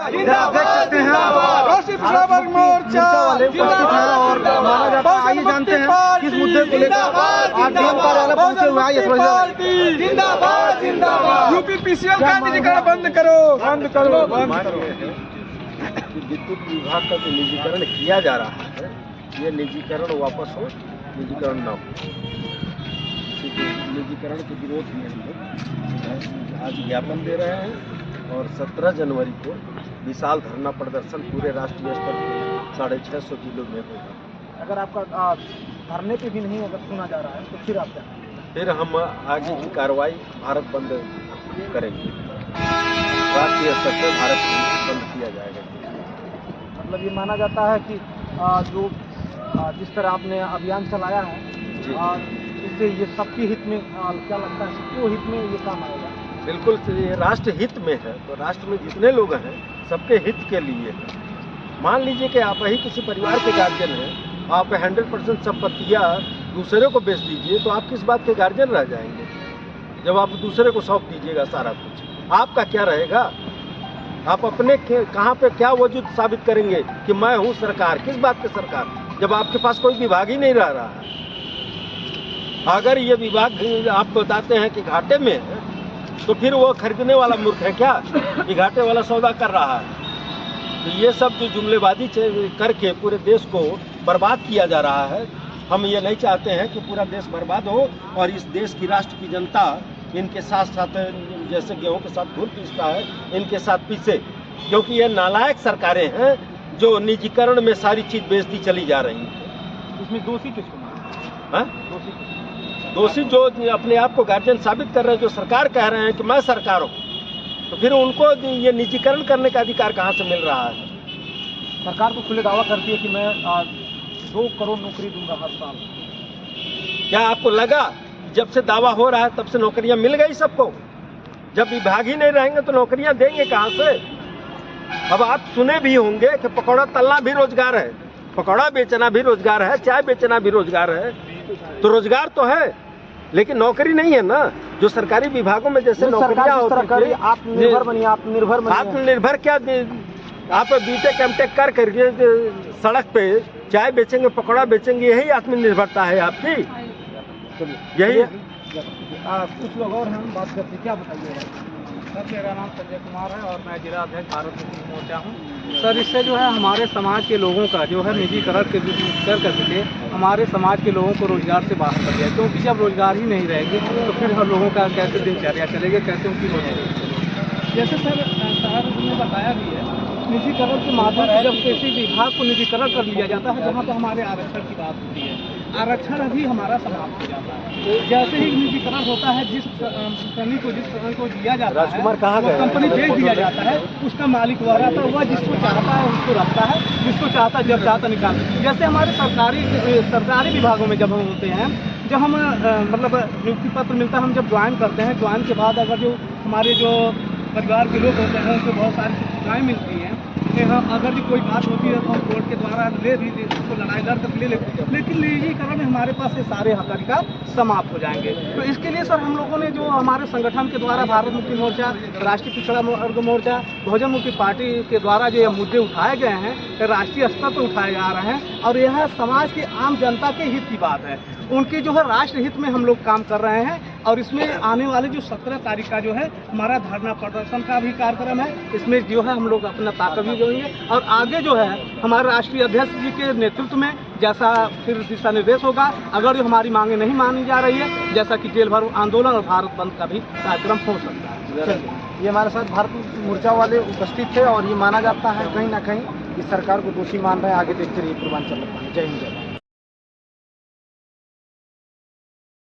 देख सकते हैं राष्ट्रीय पिछड़ा वर्ग मोर्चा उपस्थित है और माना जाता है। आइए जानते हैं किस मुद्दे को लेकर आरडीएम कार्यालय पहुंचे हुए हैं। जिंदाबाद जिंदाबाद। यूपी पीसीएल का निजीकरण बंद करो, बंद करो, बंद करो। विद्युत विभाग का जो निजीकरण किया जा रहा है, ये निजीकरण वापस हो, निजीकरण न हो। निजीकरण के विरोध में हम लोग आज ज्ञापन दे रहे हैं और 17 जनवरी को विशाल धरना प्रदर्शन पूरे राष्ट्रीय स्तर पर 650 जिलों में होगा। अगर आपका धरने पे भी नहीं अगर सुना जा रहा है तो फिर आप क्या? फिर हम आगे की कार्रवाई भारत बंद करेंगे। राष्ट्रीय स्तर पर भारत बंद किया जाएगा। मतलब ये माना जाता है कि जो जिस तरह आपने अभियान चलाया है इससे ये सबके हित में क्या लगता है, सबके हित में ये काम आएगा? बिल्कुल, ये राष्ट्र हित में है। तो राष्ट्र में जितने लोग हैं सबके हित के लिए है। मान लीजिए कि आप ही किसी परिवार के गार्जियन हैं, आप 100% संपत्तियाँ दूसरे को बेच दीजिए तो आप किस बात के गार्जियन रह जाएंगे? जब आप दूसरे को सौंप दीजिएगा सारा कुछ, आपका क्या रहेगा? आप अपने कहाँ पे क्या वजूद साबित करेंगे कि मैं हूँ सरकार? किस बात की सरकार, जब आपके पास कोई विभाग ही नहीं रह रहा है। अगर ये विभाग आप बताते हैं कि घाटे में है तो फिर वो खरीदने वाला मूर्ख है क्या कि घाटे वाला सौदा कर रहा है? तो ये सब जो जुमलेबाजी करके पूरे देश को बर्बाद किया जा रहा है, हम ये नहीं चाहते हैं कि पूरा देश बर्बाद हो और इस देश की राष्ट्र की जनता इनके साथ साथ जैसे गेहूं के साथ घुल पीसता है इनके साथ पीछे, क्योंकि ये नालायक सरकारें हैं जो निजीकरण में सारी चीज बेचती चली जा रही हैं। इसमें दोषी किसको माना? दोषी जो अपने आप को गार्जियन साबित कर रहे हैं, जो सरकार कह रहे हैं कि मैं सरकार हूँ, तो फिर उनको ये निजीकरण करने का अधिकार कहाँ से मिल रहा है? सरकार तो खुले दावा करती है कि मैं 2 करोड़ नौकरी दूंगा हर साल। क्या आपको लगा जब से दावा हो रहा है तब से नौकरियां मिल गई सबको? जब विभाग ही नहीं रहेंगे तो नौकरियां देंगे कहाँ से? अब आप सुने भी होंगे कि पकौड़ा तलना भी रोजगार है, पकौड़ा बेचना भी रोजगार है, चाय बेचना भी रोजगार है। तो रोजगार तो है लेकिन नौकरी नहीं है ना। जो सरकारी विभागों में जैसे नौकरियां होती है, आत्मनिर्भर बनिए, आत्मनिर्भर बनिए। आत्मनिर्भर क्या? आप बीटेक एमटेक कर करके सड़क पे चाय बेचेंगे, पकौड़ा बेचेंगे, यही आत्मनिर्भरता है आपकी? यही कुछ लोग और हम बात करते, क्या बताइएगा? सर, मेरा नाम संजय कुमार है और मैं जिला अध्यक्ष भारत मुक्ति मोर्चा हूँ। सर, इससे जो है हमारे समाज के लोगों का जो है निजीकरण कर करके हमारे समाज के लोगों को रोजगार से बाहर कर दिया, क्योंकि जब रोजगार ही नहीं रहेगी तो फिर हम लोगों का कैसे दिनचर्या चलेगी, कैसे उनकी रोजगार? जैसे सर ने बताया भी है, निजीकरण के माध्यम से जब किसी विभाग को निजीकरण कर लिया जाता है, जहाँ पर हमारे आरक्षण की बात होती है, आरक्षण अभी हमारा समाप्त हो जाता है। जैसे ही निजीकरण होता है, जिस कंपनी को दिया जाता है, वो कंपनी बेच दिया जाता है, उसका मालिक वह रहता है, वह जिसको चाहता है उसको रखता है, जिसको चाहता है जब चाहता निकाल। जैसे हमारे सरकारी विभागों में जब हम होते हैं, जब हम मतलब नियुक्ति पत्र मिलता है, हम जब ज्वाइन करते हैं, ज्वाइन के बाद अगर जो हमारे जो परिवार के लोग होते हैं उनको बहुत सारी सुविधाएँ मिलती हैं। अगर भी कोई बात होती है तो हम कोर्ट के द्वारा उसको लड़ाई लड़ कर ले लेते हैं, लेकिन निजीकरण में हमारे पास ये सारे अधिकार समाप्त हो जाएंगे। तो इसके लिए सर हम लोगों ने जो हमारे संगठन के द्वारा भारत मुक्ति मोर्चा, राष्ट्रीय पिछड़ा वर्ग मोर्चा, बहुजन मुक्ति पार्टी के द्वारा जो ये मुद्दे उठाए गए हैं, राष्ट्रीय स्तर पर उठाए जा रहे हैं और यह समाज की आम जनता के हित की बात है। उनके जो है राष्ट्र हित में हम लोग काम कर रहे हैं और इसमें आने वाले जो 17 तारीख का जो है हमारा धरना प्रदर्शन का भी कार्यक्रम है। इसमें जो है हम लोग अपना ताकत भी देंगे और आगे जो है हमारे राष्ट्रीय अध्यक्ष जी के नेतृत्व में जैसा फिर दिशा निर्देश होगा, अगर जो हमारी मांगे नहीं मानी जा रही है, जैसा कि जेल भरो आंदोलन और भारत बंद का भी कार्यक्रम हो सकता है। ये हमारे साथ भारत मोर्चा वाले उपस्थित थे और ये माना जाता है कहीं ना कहीं इस सरकार को दोषी मान रहे हैं। आगे देखते रहिए पूर्वांचल। जय हिंद।